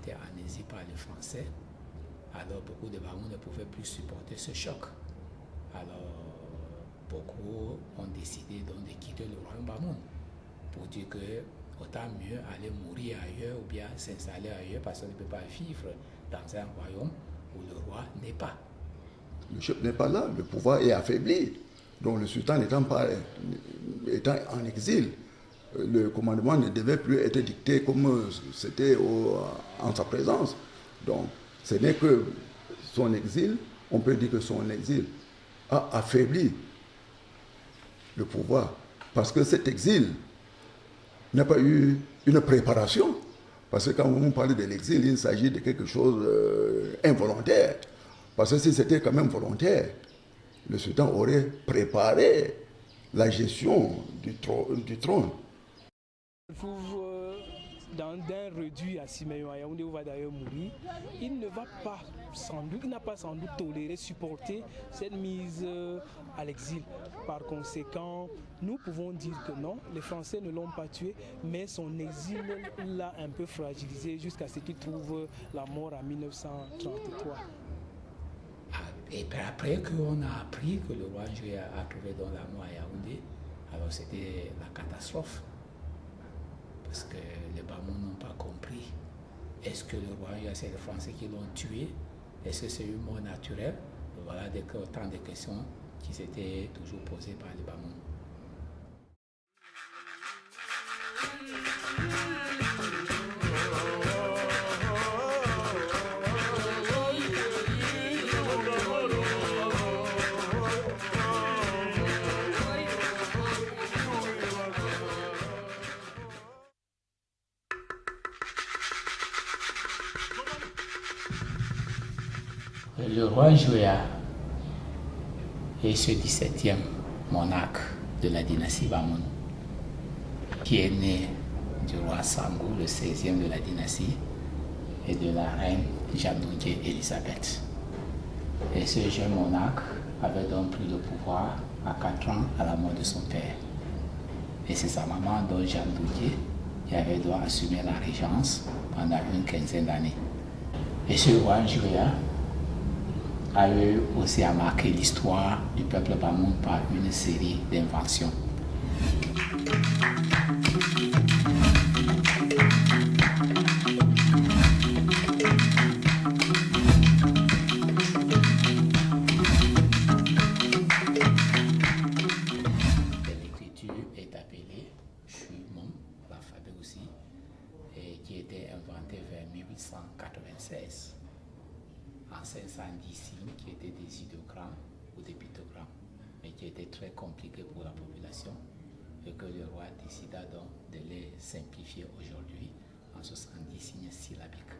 été amnésiés par les Français. Alors beaucoup de Bamouns ne pouvaient plus supporter ce choc. Alors beaucoup ont décidé donc de quitter le royaume Bamoun pour dire que autant mieux aller mourir ailleurs ou bien s'installer ailleurs parce qu'on ne peut pas vivre dans un royaume où le roi n'est pas. Le chef n'est pas là, le pouvoir est affaibli. Donc le sultan étant en exil, le commandement ne devait plus être dicté comme c'était en sa présence. Donc ce n'est que son exil, on peut dire que son exil a affaibli le pouvoir. Parce que cet exil n'a pas eu une préparation. Parce que quand vous parlez de l'exil, il s'agit de quelque chose involontaire. Parce que si c'était quand même volontaire, le sultan aurait préparé la gestion du trône. Je trouve dans un réduit à Siméon, à Yaoundé, où va d'ailleurs mourir, il n'a pas sans doute toléré, supporté cette mise à l'exil. Par conséquent, nous pouvons dire que non, les Français ne l'ont pas tué, mais son exil l'a un peu fragilisé jusqu'à ce qu'il trouve la mort en 1933. Et après qu'on a appris que le roi Njoya a trouvé dans la mort à Yaoundé, alors c'était la catastrophe. Parce que les Bamouns n'ont pas compris. Est-ce que le roi Njoya, c'est les Français qui l'ont tué? Est-ce que c'est une mort naturelle? Voilà autant de questions qui s'étaient toujours posées par les Bamouns. Le roi Njoya est ce 17e monarque de la dynastie Bamoun, qui est né du roi Sambou, le 16e de la dynastie, et de la reine Jeanne-Doudié Elisabeth. Et ce jeune monarque avait donc pris le pouvoir à 4 ans à la mort de son père. Et c'est sa maman, donc Jeanne-Doudié, qui avait donc assumé la régence pendant une quinzaine d'années. Et ce roi Njoya a eu aussi à marquer l'histoire du peuple Bamoun par une série d'inventions. L'écriture est appelée Shumon, l'alphabet aussi, et qui était inventé vers 1896. En 510 signes qui étaient des idéogrammes ou des pictogrammes, mais qui étaient très compliqués pour la population, et que le roi décida donc de les simplifier aujourd'hui en 70 signes syllabiques.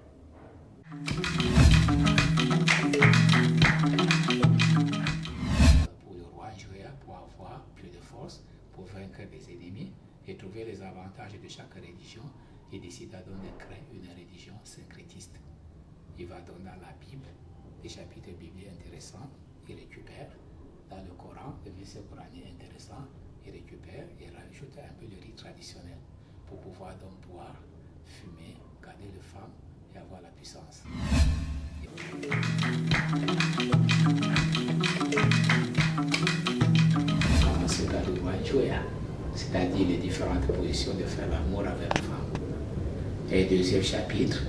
Pour le roi Njoya, pour avoir plus de force, pour vaincre des ennemis et trouver les avantages de chaque religion, il décida donc de créer une religion syncrétiste. Il va donc dans la Bible, des chapitres bibliques intéressants, il récupère. Dans le Coran, le verset coranique intéressant, il récupère et rajoute un peu le rite traditionnel pour pouvoir donc boire, fumer, garder les femmes et avoir la puissance. Dans ce cas de roi Njoya, c'est-à-dire les différentes positions de faire l'amour avec la femme. Et le deuxième chapitre,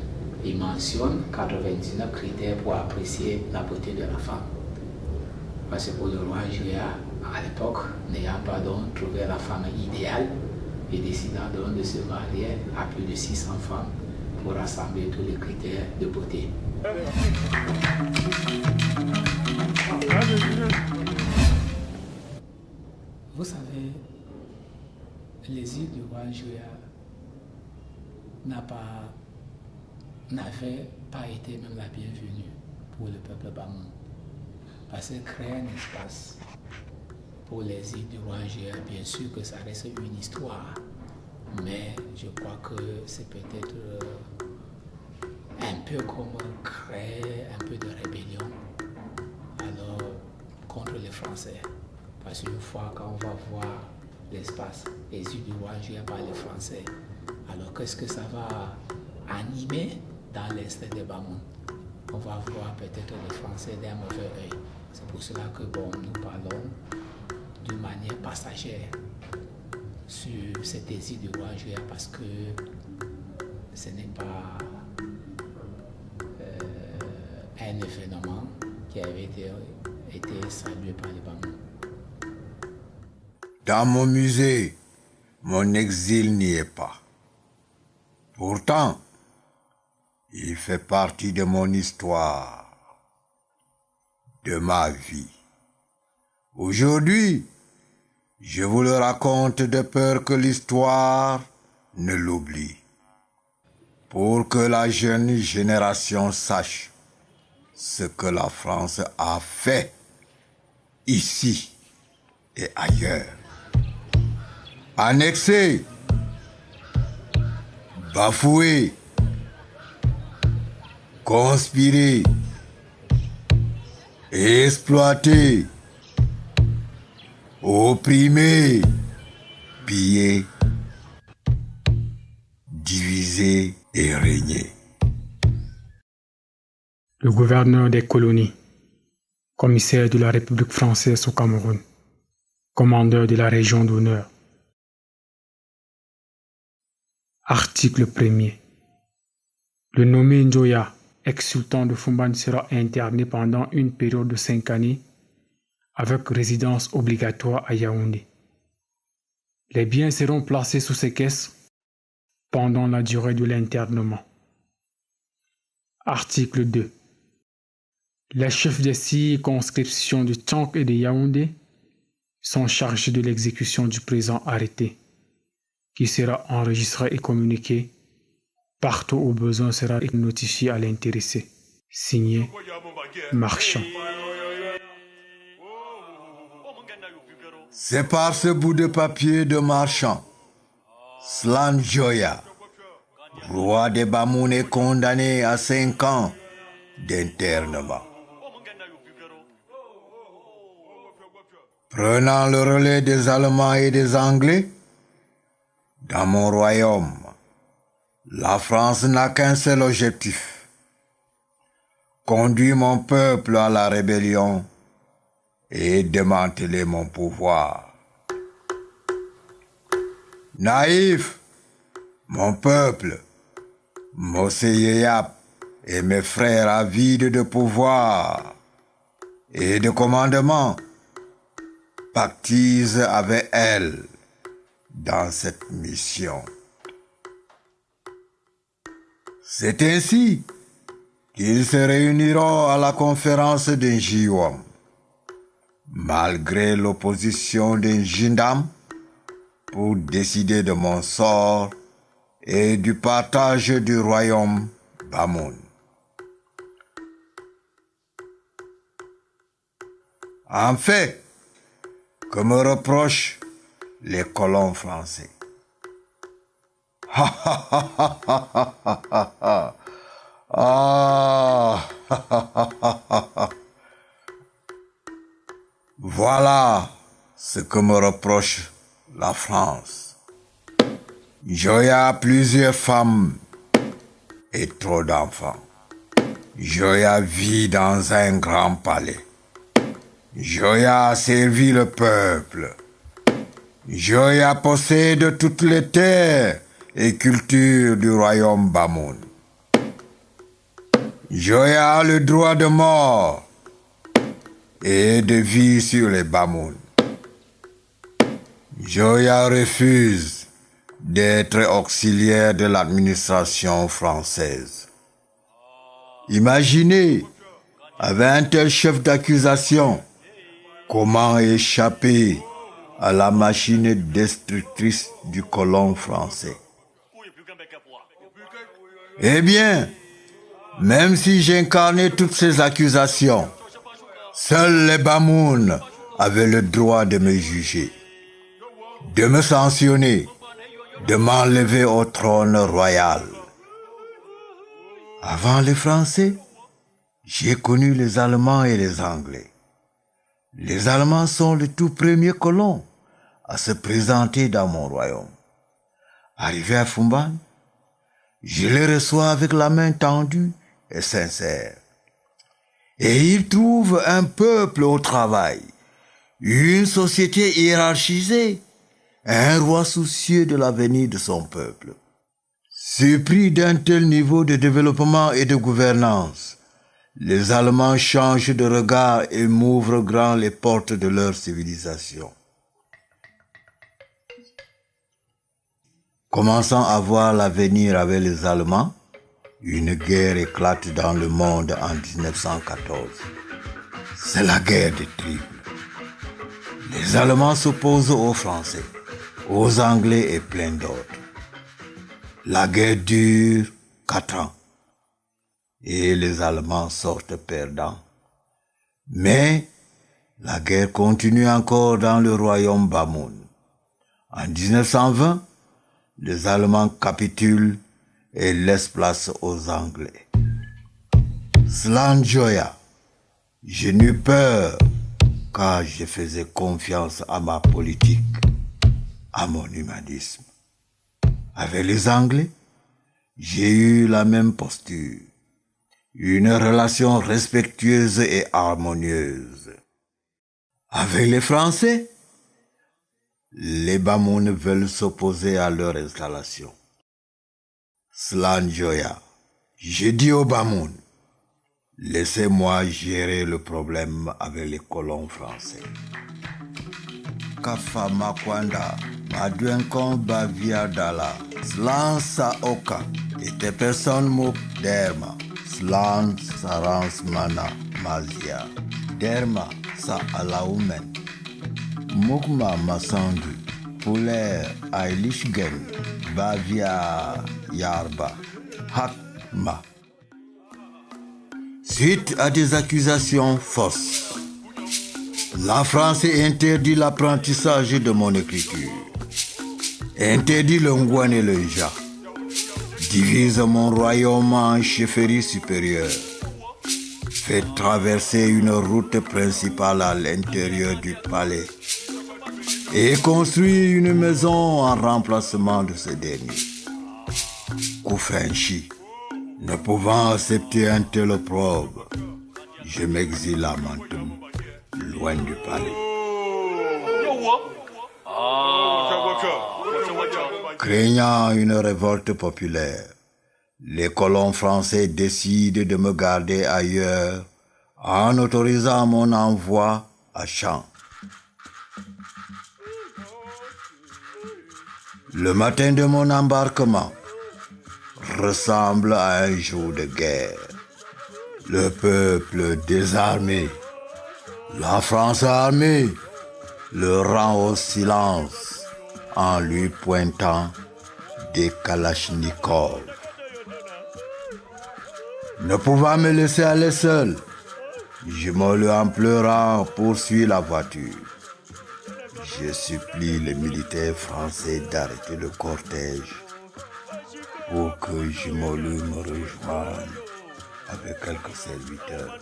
il mentionne 99 critères pour apprécier la beauté de la femme. Parce que pour le roi Njoya, à l'époque, n'ayant pas donc trouvé la femme idéale, et décidant donc de se marier à plus de 600 femmes pour rassembler tous les critères de beauté. Vous savez, l'exil du roi Njoya n'avait pas été même la bienvenue pour le peuple Bamoun. Parce que créer un espace pour l'exil du roi Njoya, bien sûr que ça reste une histoire, mais je crois que c'est peut-être un peu comme créer un peu de rébellion alors contre les Français. Parce qu'une fois quand on va voir l'espace, l'exil du roi Njoya par les Français, alors qu'est-ce que ça va animer dans l'est de Bamoun. On va voir peut-être les Français d'un mauvais œil. C'est pour cela que nous parlons d'une manière passagère sur ce désir du roi Joya, parce que ce n'est pas un événement qui avait été salué par les Bamoun. Dans mon musée, mon exil n'y est pas. Pourtant, il fait partie de mon histoire, de ma vie. Aujourd'hui, je vous le raconte de peur que l'histoire ne l'oublie. Pour que la jeune génération sache ce que la France a fait ici et ailleurs. Annexé, bafoué, conspiré, exploité, opprimé, pillé, divisé et régné. Le gouverneur des colonies, commissaire de la République française au Cameroun, commandeur de la Région d'honneur. Article 1er. Le nommé Njoya, ex-sultan de Fumban, sera interné pendant une période de 5 années avec résidence obligatoire à Yaoundé. Les biens seront placés sous séquestre pendant la durée de l'internement. Article 2. Les chefs des circonscriptions de Tchank et de Yaoundé sont chargés de l'exécution du présent arrêté, qui sera enregistré et communiqué partout où besoin sera notifié à l'intéressé. Signé Marchand. C'est par ce bout de papier de Marchand, Slan Joya, roi des Bamoun, est condamné à 5 ans d'internement. Prenant le relais des Allemands et des Anglais, dans mon royaume, la France n'a qu'un seul objectif: conduire mon peuple à la rébellion et démanteler mon pouvoir. Naïf, mon peuple, Mossé Yeyap et mes frères avides de pouvoir et de commandement pactisent avec elle dans cette mission. C'est ainsi qu'ils se réuniront à la conférence d'un Jiwam. Malgré l'opposition d'un Jindam, pour décider de mon sort et du partage du royaume Bamoun. En fait, que me reprochent les colons français? Voilà ce que me reproche la France. Joya a plusieurs femmes et trop d'enfants. Joya vit dans un grand palais. Joya a servi le peuple. Joya possède toutes les terres et cultures du royaume Bamoun. Joya a le droit de mort et de vie sur les Bamoun. Joya refuse d'être auxiliaire de l'administration française. Imaginez, avec un tel chef d'accusation, comment échapper à la machine destructrice du colon français. Eh bien, même si j'incarnais toutes ces accusations, seuls les Bamoun avaient le droit de me juger, de me sanctionner, de m'enlever au trône royal. Avant les Français, j'ai connu les Allemands et les Anglais. Les Allemands sont les tout premiers colons à se présenter dans mon royaume. Arrivés à Fumban, Je les reçois avec la main tendue et sincère. Et ils trouvent un peuple au travail, une société hiérarchisée, un roi soucieux de l'avenir de son peuple. Surpris d'un tel niveau de développement et de gouvernance, les Allemands changent de regard et m'ouvrent grand les portes de leur civilisation. Commençant à voir l'avenir avec les Allemands, une guerre éclate dans le monde en 1914. C'est la guerre des tribus. Les Allemands s'opposent aux Français, aux Anglais et plein d'autres. La guerre dure 4 ans et les Allemands sortent perdants. Mais la guerre continue encore dans le royaume Bamoun. En 1920, les Allemands capitulent et laissent place aux Anglais. Slanjoya, je n'eus peur car je faisais confiance à ma politique, à mon humanisme. Avec les Anglais, j'ai eu la même posture, une relation respectueuse et harmonieuse. Avec les Français, les Bamouns veulent s'opposer à leur installation. Slanjoya, j'ai dit aux Bamouns, laissez-moi gérer le problème avec les colons français. Kafama Kwanda, Maduenkon Baviadala, Slan Saoka, et des personnes mok Derma, Slan Sarans Mana Mazia, Derma Sa Alaumen, Mukma Masandu, Pouler Ailishgen, Bavia Yarba, Hakma. Suite à des accusations fausses, la France interdit l'apprentissage de mon écriture, interdit le Ngouane et le Ja, divise mon royaume en chefferies supérieures, fait traverser une route principale à l'intérieur du palais et construit une maison en remplacement de ce dernier. Koufenchi, ne pouvant accepter un tel opprobre, je m'exile à Mantoum, loin du palais. Craignant une révolte populaire, les colons français décident de me garder ailleurs en autorisant mon envoi à Champ. Le matin de mon embarquement ressemble à un jour de guerre. Le peuple désarmé, la France armée, le rend au silence en lui pointant des kalachnikovs. Ne pouvant me laisser aller seul, je me en pleurant poursuis la voiture. Je supplie les militaires français d'arrêter le cortège pour que Jimolu me rejoigne avec quelques serviteurs.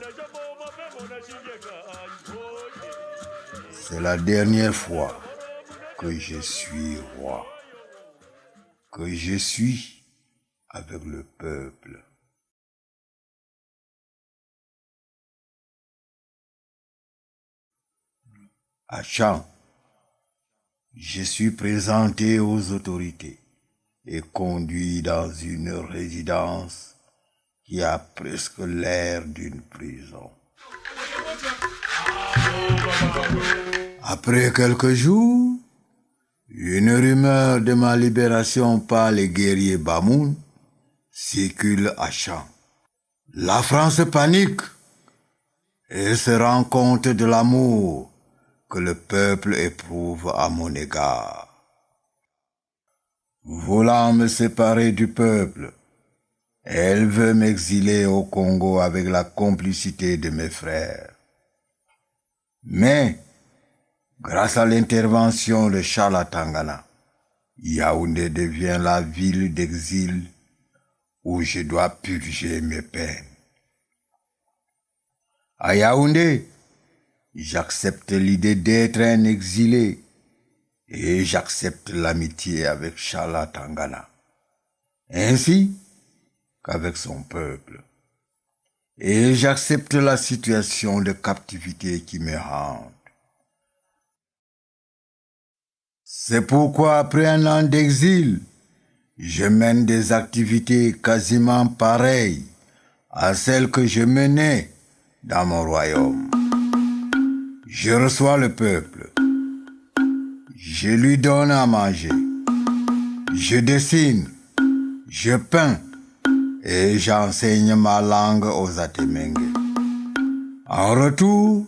C'est la dernière fois que je suis roi, que je suis avec le peuple. À Champ, je suis présenté aux autorités et conduit dans une résidence qui a presque l'air d'une prison. Après quelques jours, une rumeur de ma libération par les guerriers Bamoun circule à Champ. La France panique et se rend compte de l'amour que le peuple éprouve à mon égard. Voulant me séparer du peuple, elle veut m'exiler au Congo avec la complicité de mes frères. Mais, grâce à l'intervention de Charles Tangana, Yaoundé devient la ville d'exil où je dois purger mes peines. À Yaoundé, j'accepte l'idée d'être un exilé et j'accepte l'amitié avec Charles Tangana. Ainsi, qu'avec son peuple. Et j'accepte la situation de captivité qui me hante. C'est pourquoi après un an d'exil, je mène des activités quasiment pareilles à celles que je menais dans mon royaume. Je reçois le peuple, je lui donne à manger, je dessine, je peins et j'enseigne ma langue aux Atemengue. En retour,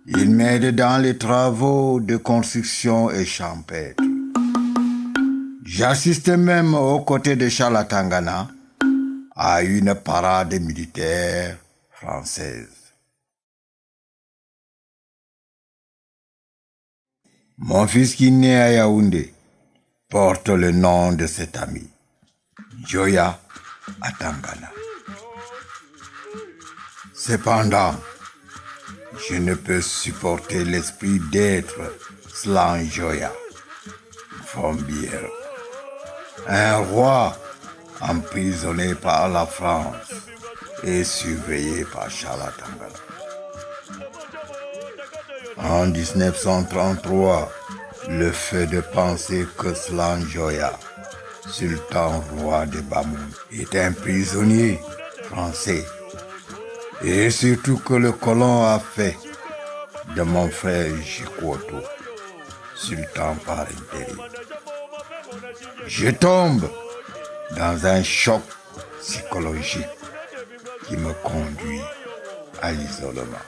il m'aide dans les travaux de construction et champêtre. J'assiste même aux côtés de Charles Tangana à une parade militaire française. Mon fils qui naît à Yaoundé porte le nom de cet ami, Njoya Atangana. Cependant, je ne peux supporter l'esprit d'être Slan Njoya Fombière, un roi emprisonné par la France et surveillé par Charles Tangana. En 1933, le fait de penser que Slan Njoya, sultan roi de Bamoun, est un prisonnier français, et surtout que le colon a fait de mon frère Jikoto, sultan par intérim. Je tombe dans un choc psychologique qui me conduit à l'isolement.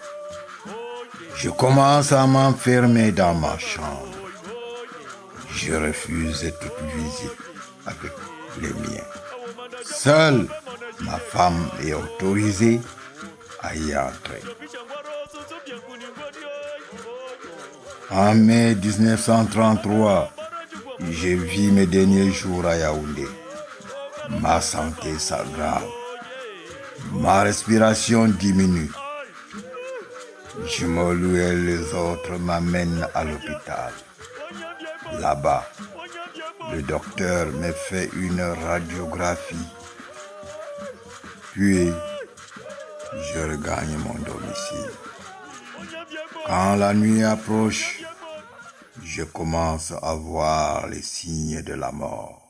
Je commence à m'enfermer dans ma chambre. Je refuse toute visite avec les miens. Seule ma femme est autorisée à y entrer. En mai 1933, je vis mes derniers jours à Yaoundé. Ma santé s'aggrave. Ma respiration diminue. Jimolou et les autres m'amènent à l'hôpital. Là-bas, le docteur me fait une radiographie. Puis, je regagne mon domicile. Quand la nuit approche, je commence à voir les signes de la mort.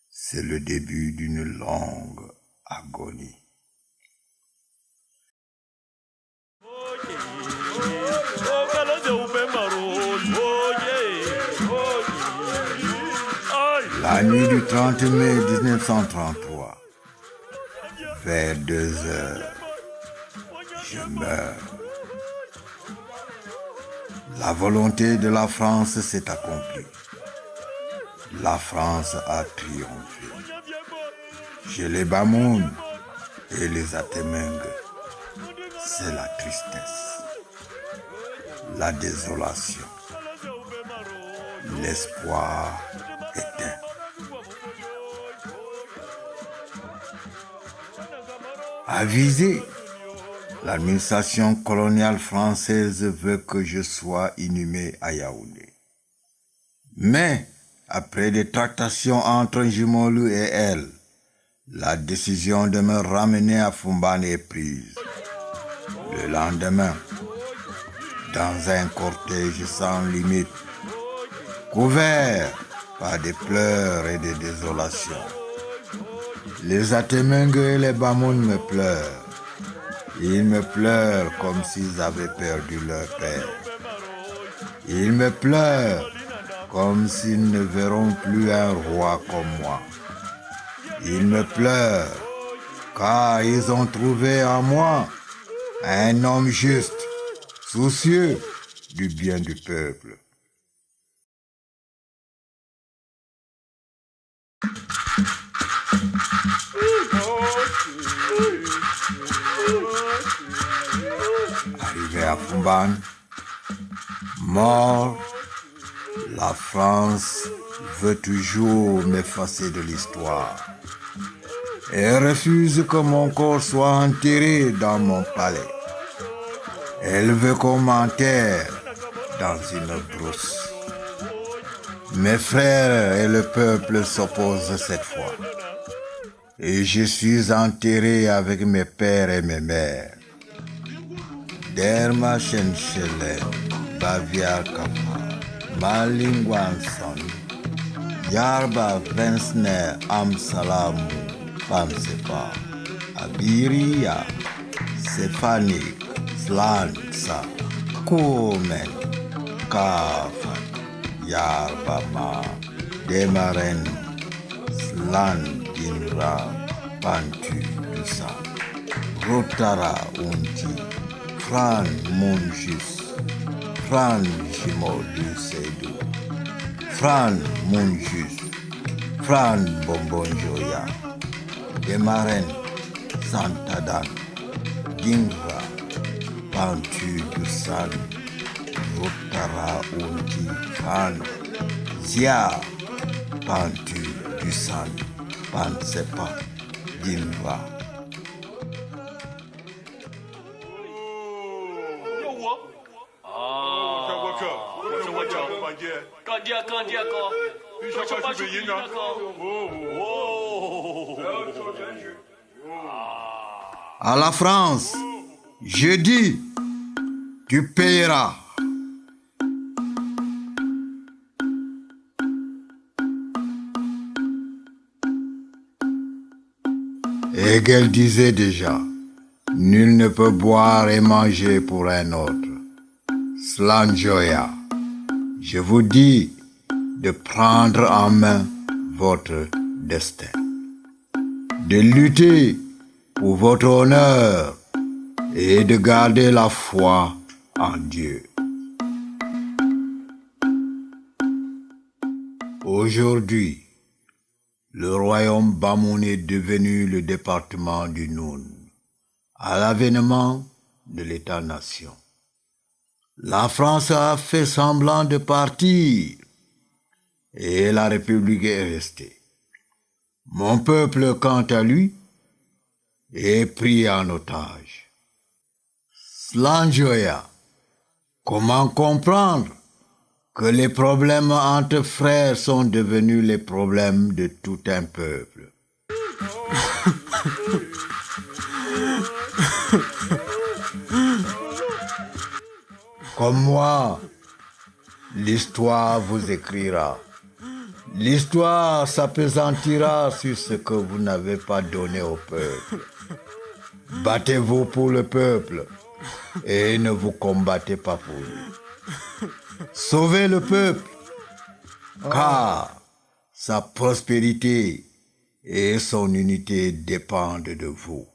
C'est le début d'une longue agonie. La nuit du 30 mai 1933, vers 2 heures, je meurs. La volonté de la France s'est accomplie. La France a triomphé. Chez les Bamoun et les Atemengue, c'est la tristesse, la désolation, l'espoir éteint. Avisé, l'administration coloniale française veut que je sois inhumé à Yaoundé. Mais, après des tractations entre Jimolou et elle, la décision de me ramener à Foumban est prise. Le lendemain, dans un cortège sans limite, couvert par des pleurs et des désolations, les Atemengue et les Bamoun me pleurent. Ils me pleurent comme s'ils avaient perdu leur père. Ils me pleurent comme s'ils ne verront plus un roi comme moi. Ils me pleurent car ils ont trouvé en moi un homme juste, soucieux du bien du peuple. Arrivé à Foumban, mort, la France veut toujours m'effacer de l'histoire et refuse que mon corps soit enterré dans mon palais. Elle veut qu'on m'enterre dans une brousse. Mes frères et le peuple s'opposent cette fois. et je suis enterré avec mes pères et mes mères. Derma Chenchele, Baviar Kapa, Malingwanson, Yarba Vensner Amsalamu, Pamsepa, Abiria, Stefanik, Slansa, Komen, Kafa, Yarbama, Demaren, Slandinra, Pantu, Dusa, Rotara, Unti, Fran Monjus, Fran Jimodu Seydou, Fran Monjus, Fran Bombonjoya, Demaren, Santadan, Dingra, Pantu, Dusan, Rotara, Unti, Fran, Zia, Pantu, Dusan, Pansepa, Dingra. À la France, je dis, tu payeras. Hegel disait déjà, nul ne peut boire et manger pour un autre. Slanjoya, je vous dis de prendre en main votre destin, de lutter pour votre honneur et de garder la foi en Dieu. Aujourd'hui, le royaume Bamoun est devenu le département du Noun, à l'avènement de l'État-nation. La France a fait semblant de partir et la République est restée. Mon peuple, quant à lui, est pris en otage. Slanjoya, comment comprendre que les problèmes entre frères sont devenus les problèmes de tout un peuple? Comme moi, l'histoire vous écrira. L'histoire s'appesantira sur ce que vous n'avez pas donné au peuple. Battez-vous pour le peuple et ne vous combattez pas pour lui. Sauvez le peuple, car sa prospérité et son unité dépendent de vous.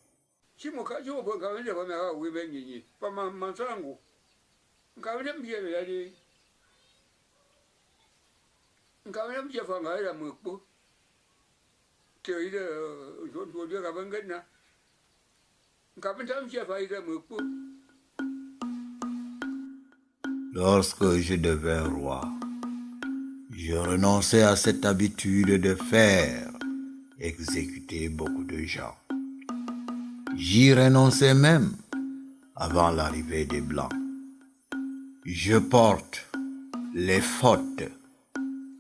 Lorsque je devins roi, je renonçai à cette habitude de faire exécuter beaucoup de gens. J'y renonçai même avant l'arrivée des Blancs. Je porte les fautes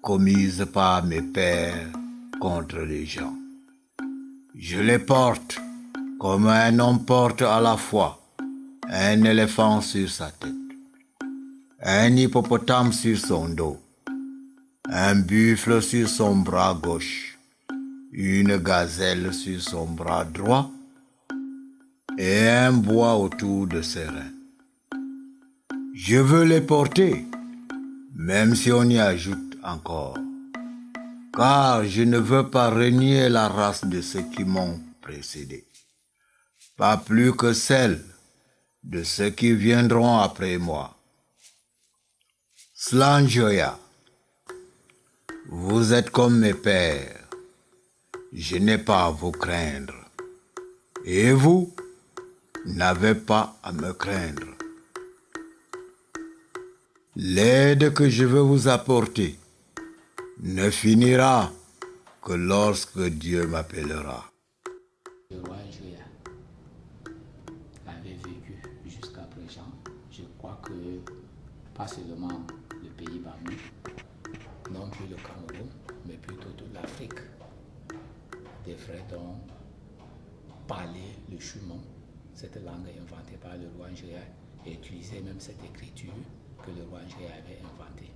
commises par mes pères contre les gens. Je les porte comme un homme porte à la fois un éléphant sur sa tête, un hippopotame sur son dos, un buffle sur son bras gauche, une gazelle sur son bras droit et un bois autour de ses reins. Je veux les porter, même si on y ajoute encore, car je ne veux pas renier la race de ceux qui m'ont précédé, pas plus que celle de ceux qui viendront après moi. Slanjoya, vous êtes comme mes pères, je n'ai pas à vous craindre, et vous n'avez pas à me craindre. L'aide que je veux vous apporter ne finira que lorsque Dieu m'appellera. Le roi Joya avait vécu jusqu'à présent. Je crois que pas seulement le pays Bamoun, non plus le Cameroun, mais plutôt toute l'Afrique devrait donc parler le Chumon, cette langue inventée par le roi Njoya, et utiliser même cette écriture que le roi Njoya avait inventée.